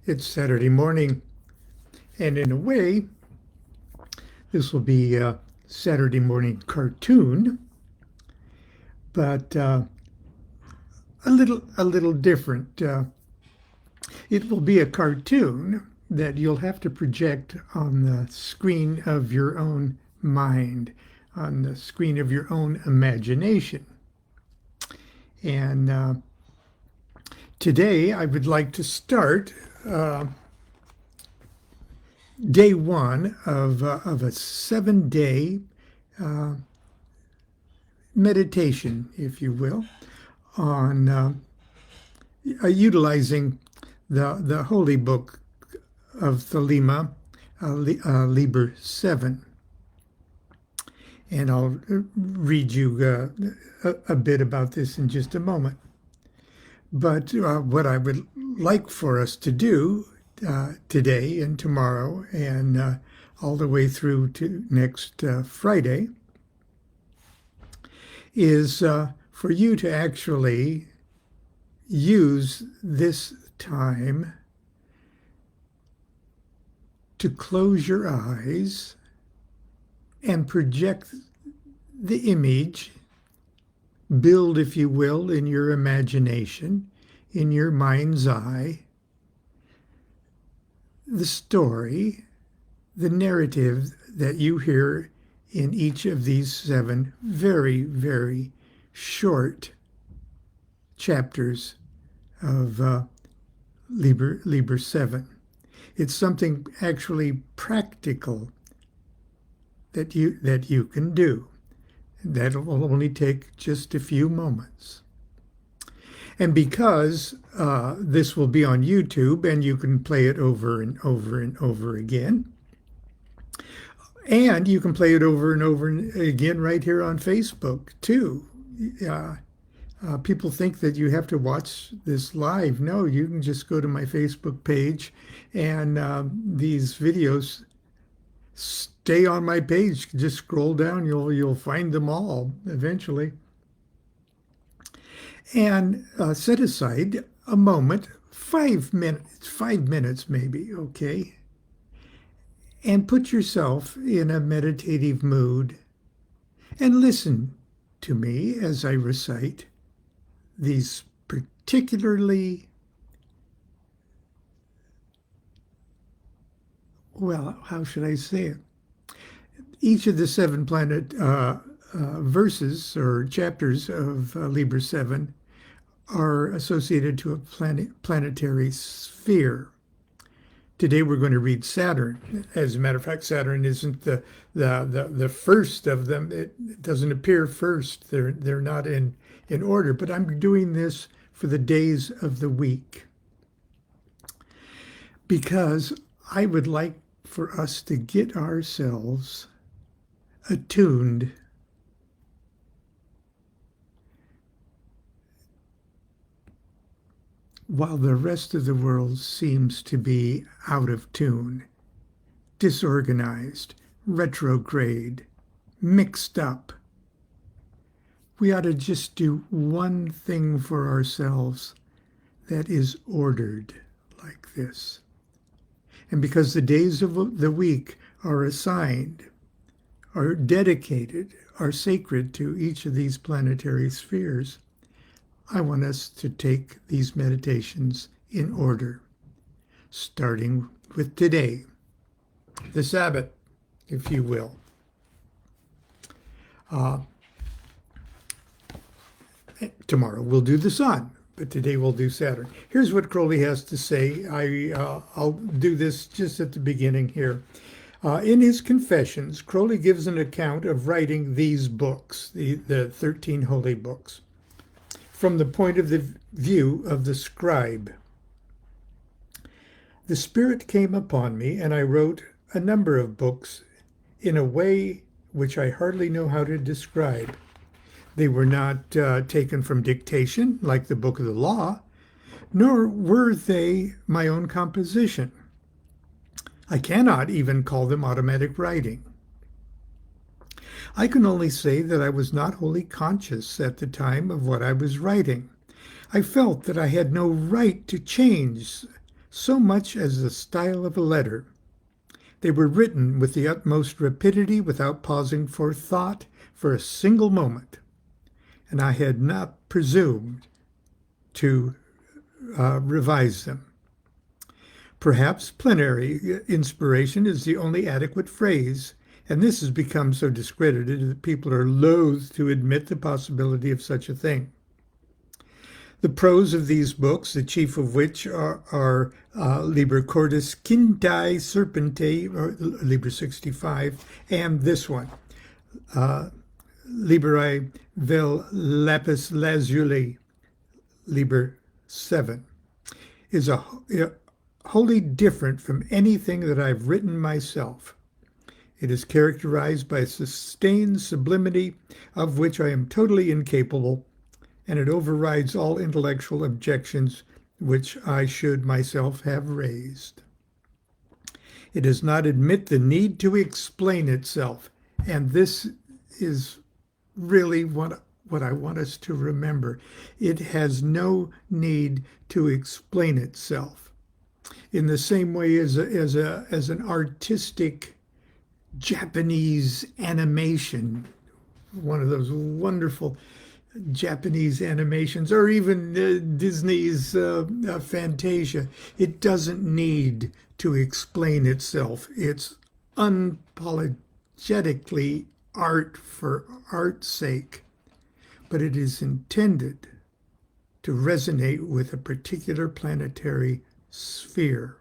It's Saturday morning, and in a way, this will be a Saturday morning cartoon, but a little different. It will be a cartoon that you'll have to project on the screen of your own mind, on the screen of your own imagination. And today, I would like to start day one of a 7-day meditation, if you will, on utilizing the holy book of Thelema, Liber 7. And I'll read you a bit about this in just a moment. But what I would like for us to do today and tomorrow and all the way through to next Friday is for you to actually use this time to close your eyes and project the image, build, if you will, in your imagination, in your mind's eye, the story, the narrative that you hear in each of these 7 very, very short chapters of Liber 7. It's something actually practical that you can do. That will only take just a few moments. And because this will be on YouTube and you can play it over and over and over again, and you can play it over and over again right here on Facebook too. People think that you have to watch this live. No, you can just go to my Facebook page and these videos stay on my page. Just scroll down, you'll find them all eventually. And set aside a moment, 5 minutes maybe, okay? And put yourself in a meditative mood and listen to me as I recite these particularly, well, how should I say it? Each of the 7 verses or chapters of Liber 7 are associated to a planetary sphere. Today we're going to read Saturn. As a matter of fact, Saturn isn't the first of them. It doesn't appear first. They're not in order. But I'm doing this for the days of the week because I would like for us to get ourselves attuned while the rest of the world seems to be out of tune, disorganized, retrograde, mixed up. We ought to just do one thing for ourselves that is ordered like this. And because the days of the week are assigned, are dedicated, are sacred to each of these planetary spheres, I want us to take these meditations in order, starting with today, the Sabbath, if you will. Tomorrow we'll do the sun, but today we'll do Saturn. Here's what Crowley has to say. I'll do this just at the beginning here. In his Confessions, Crowley gives an account of writing these books, the 13 holy books, from the point of the view of the scribe. The Spirit came upon me, and I wrote a number of books in a way which I hardly know how to describe. They were not taken from dictation, like the Book of the Law, nor were they my own composition. I cannot even call them automatic writing. I can only say that I was not wholly conscious at the time of what I was writing. I felt that I had no right to change so much as the style of a letter. They were written with the utmost rapidity without pausing for thought for a single moment, and I had not presumed to revise them. Perhaps plenary inspiration is the only adequate phrase, and this has become so discredited that people are loath to admit the possibility of such a thing. The prose of these books, the chief of which are Liber Cordis Quintae Serpente, or Liber 65, and this one, Liberi vel Lapis Lazuli, Liber 7, is wholly different from anything that I've written myself. It is characterized by a sustained sublimity of which I am totally incapable, and it overrides all intellectual objections which I should myself have raised. It does not admit the need to explain itself, and this is really what I want us to remember. It has no need to explain itself. In the same way as an artistic Japanese animation, one of those wonderful Japanese animations, or even Disney's Fantasia, it doesn't need to explain itself. It's unapologetically art for art's sake, but it is intended to resonate with a particular planetary sphere,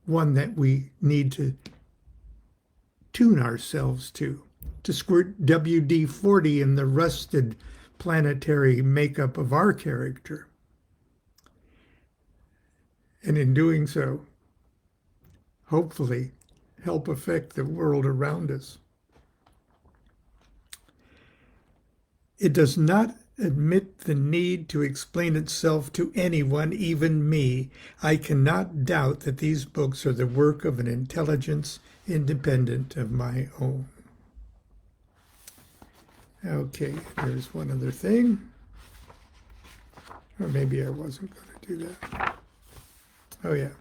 one that we need to tune ourselves to squirt WD-40 in the rusted planetary makeup of our character. And in doing so, hopefully help affect the world around us. It does not admit the need to explain itself to anyone, even me. I cannot doubt that these books are the work of an intelligence independent of my own. Okay, there's one other thing. Or maybe I wasn't going to do that. Oh, yeah.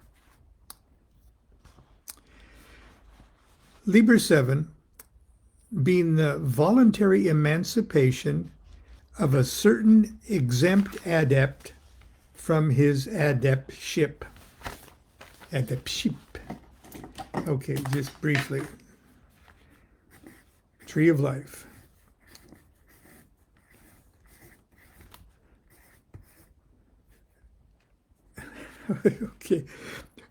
Liber 7, being the voluntary emancipation of a certain exempt adept from his adeptship. Adeptship. Okay, just briefly. Tree of Life. Okay,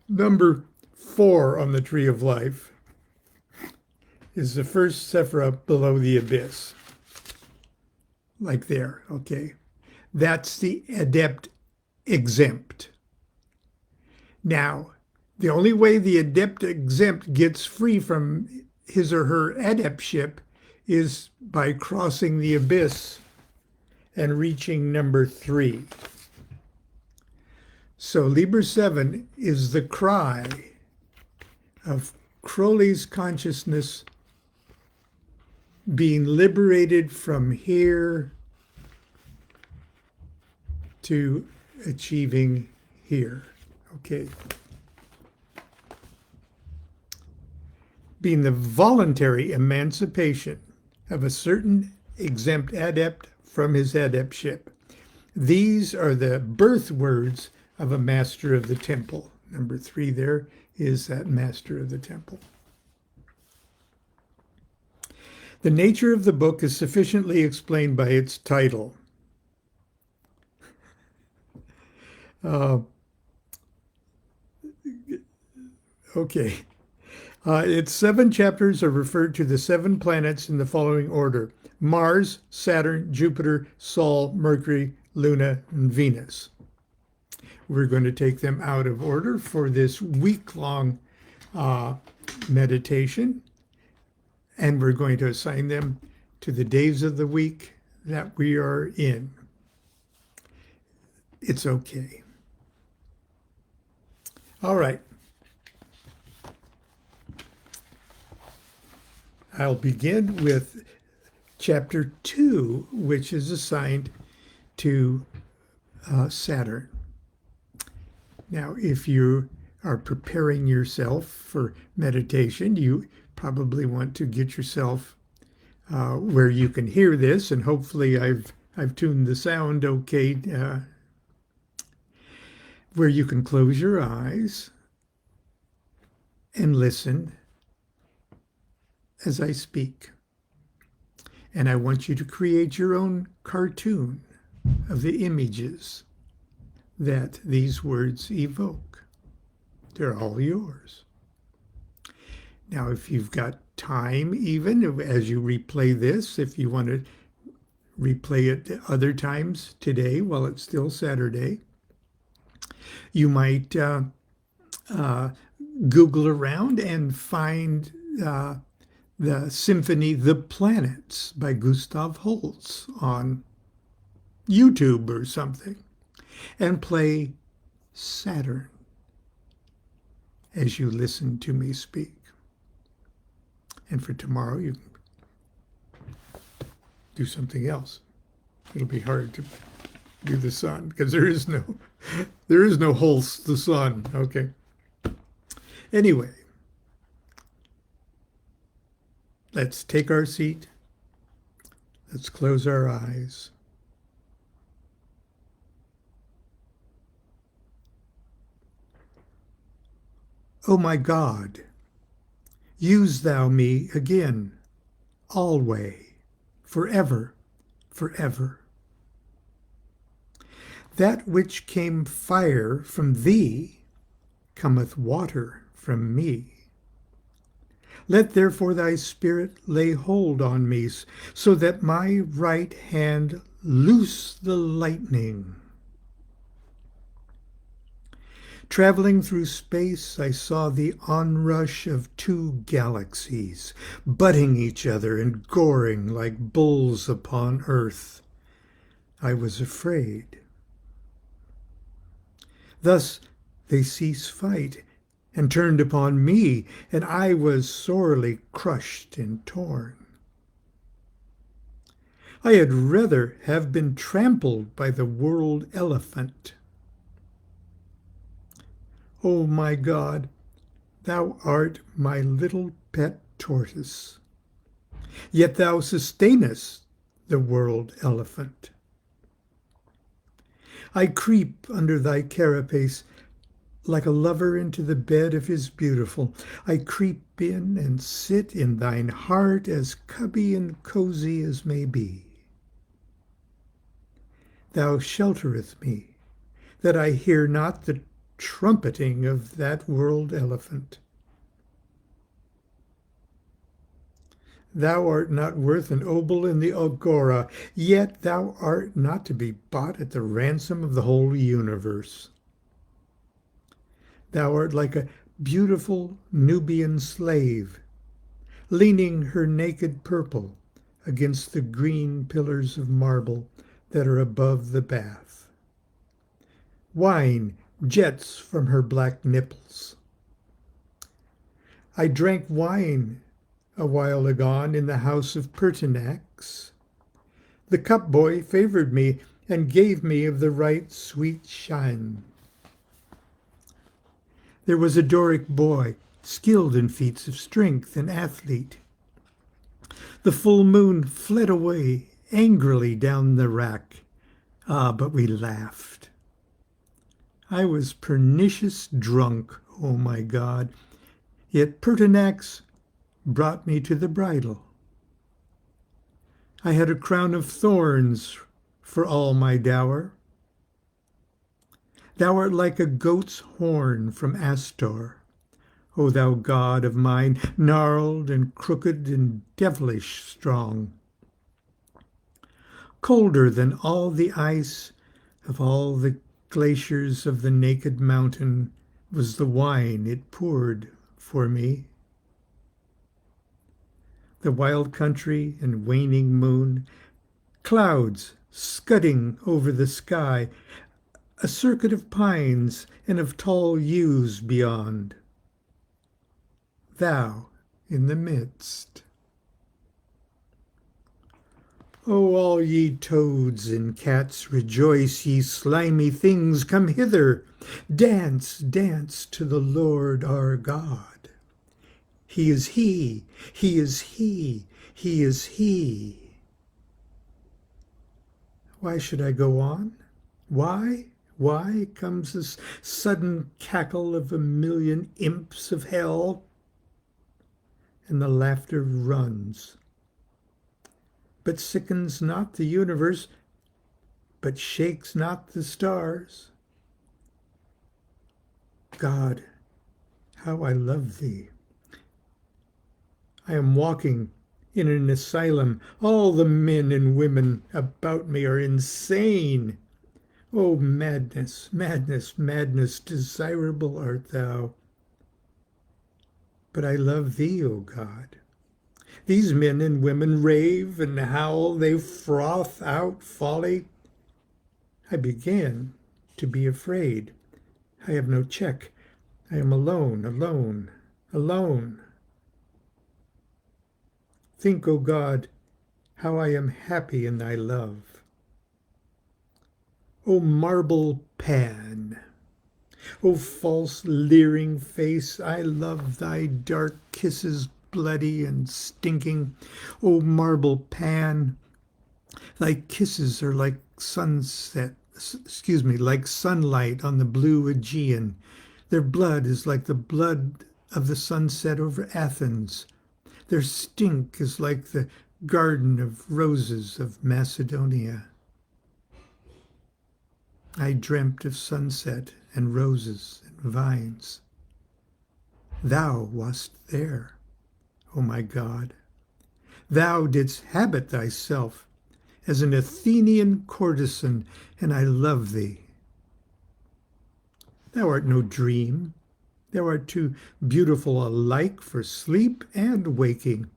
number 4 on the Tree of Life is the first sephira below the abyss. Like there, okay? That's the adept exempt. Now, the only way the adept exempt gets free from his or her adeptship is by crossing the abyss and reaching number 3. So Liber 7 is the cry of Crowley's consciousness being liberated from here to achieving here. Okay. Being the voluntary emancipation of a certain exempt adept from his adeptship. These are the birth words of a master of the temple. Number 3 there is that master of the temple. The nature of the book is sufficiently explained by its title. Okay. Its 7 chapters are referred to the 7 planets in the following order: Mars, Saturn, Jupiter, Sol, Mercury, Luna, and Venus. We're going to take them out of order for this week-long meditation, and we're going to assign them to the days of the week that we are in. It's okay. All right. I'll begin with chapter 2, which is assigned to Saturn. Now, if you are preparing yourself for meditation, you probably want to get yourself where you can hear this, and hopefully I've tuned the sound okay, where you can close your eyes and listen as I speak. And I want you to create your own cartoon of the images that these words evoke. They're all yours. Now, if you've got time, even as you replay this, if you want to replay it other times today while it's still Saturday, you might Google around and find the symphony The Planets by Gustav Holst on YouTube or something, and play Saturn as you listen to me speak. And for tomorrow, you can do something else. It'll be hard to do the sun because there is no Holst the sun. Okay. Anyway, let's take our seat. Let's close our eyes. O my God, use thou me again, alway, forever, forever. That which came fire from thee cometh water from me. Let therefore thy Spirit lay hold on me, so that my right hand loose the lightning. Traveling through space, I saw the onrush of two galaxies, butting each other and goring like bulls upon earth. I was afraid. Thus they ceased fight and turned upon me, and I was sorely crushed and torn. I had rather have been trampled by the world elephant. O my God, thou art my little pet tortoise, yet thou sustainest the world elephant. I creep under thy carapace like a lover into the bed of his beautiful. I creep in and sit in thine heart as cubby and cozy as may be. Thou sheltereth me, that I hear not the trumpeting of that world elephant. Thou art not worth an obol in the agora, yet thou art not to be bought at the ransom of the whole universe. Thou art like a beautiful Nubian slave, leaning her naked purple against the green pillars of marble that are above the bath. Wine jets from her black nipples. I drank wine a while agone in the house of Pertinax. The cup-boy favored me and gave me of the right sweet shine. There was a Doric boy, skilled in feats of strength, an athlete. The full moon fled away angrily down the rack. But we laughed. I was pernicious drunk, oh my God, yet Pertinax brought me to the bridal. I had a crown of thorns for all my dower. Thou art like a goat's horn from Astor, O thou God of mine, gnarled and crooked and devilish strong. Colder than all the ice of all the glaciers of the naked mountain was the wine it poured for me. The wild country and waning moon, clouds scudding over the sky, a circuit of pines and of tall yews beyond. Thou in the midst. O all ye toads and cats, rejoice, ye slimy things, come hither. Dance, dance to the Lord our God. He is He, He is He, He is He. Why should I go on? Why? Why comes this sudden cackle of a million imps of hell? And the laughter runs, but sickens not the universe, but shakes not the stars. God, how I love thee. I am walking in an asylum. All the men and women about me are insane. Oh, madness, madness, madness, desirable art thou. But I love thee, O God. These men and women rave and howl, they froth out folly. I begin to be afraid. I have no check. I am alone, alone, alone. Think, O God, how I am happy in thy love. O marble Pan, O false leering face, I love thy dark kisses, bloody and stinking. O marble Pan, thy kisses are like like sunlight on the blue Aegean. Their blood is like the blood of the sunset over Athens. Their stink is like the garden of roses of Macedonia. I dreamt of sunset and roses and vines. Thou wast there, O my God. Thou didst habit thyself as an Athenian courtesan, and I love thee. Thou art no dream. Thou art too beautiful alike for sleep and waking.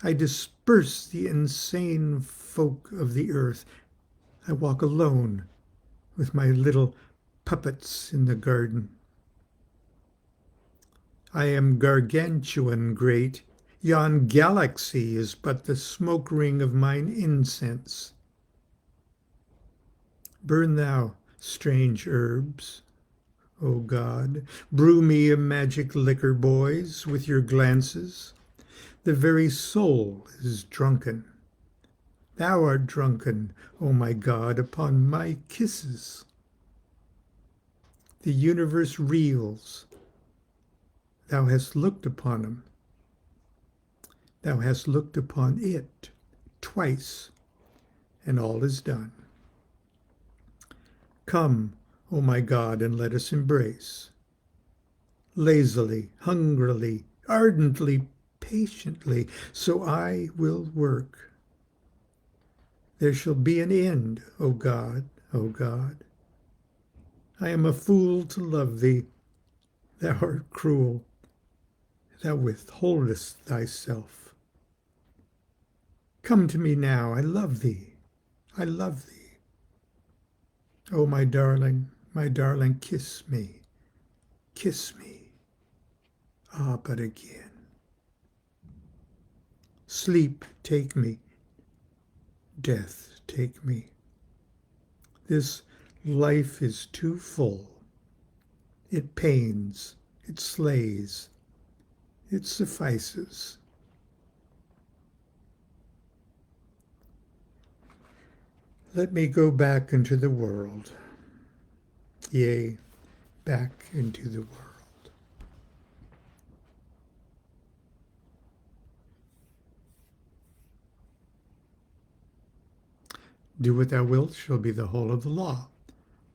I disperse the insane folk of the earth. I walk alone with my little puppets in the garden. I am gargantuan great. Yon galaxy is but the smoke ring of mine incense. Burn thou strange herbs, O God. Brew me a magic liquor, boys, with your glances. The very soul is drunken. Thou art drunken, O my God, upon my kisses. The universe reels. Thou hast looked upon him. Thou hast looked upon it twice, and all is done. Come, O my God, and let us embrace. Lazily, hungrily, ardently, patiently, so I will work. There shall be an end, O God, O God. I am a fool to love thee. Thou art cruel. Thou withholdest thyself. Come to me now. I love thee. I love thee. Oh, my darling, kiss me. Kiss me. Ah, but again. Sleep, take me. Death, take me. This life is too full. It pains, it slays, it suffices. Let me go back into the world, yea, back into the world. Do what thou wilt shall be the whole of the law.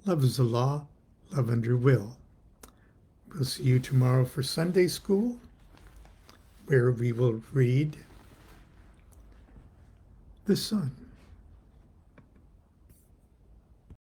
Love is the law, love under will. We'll see you tomorrow for Sunday school, where we will read the sun.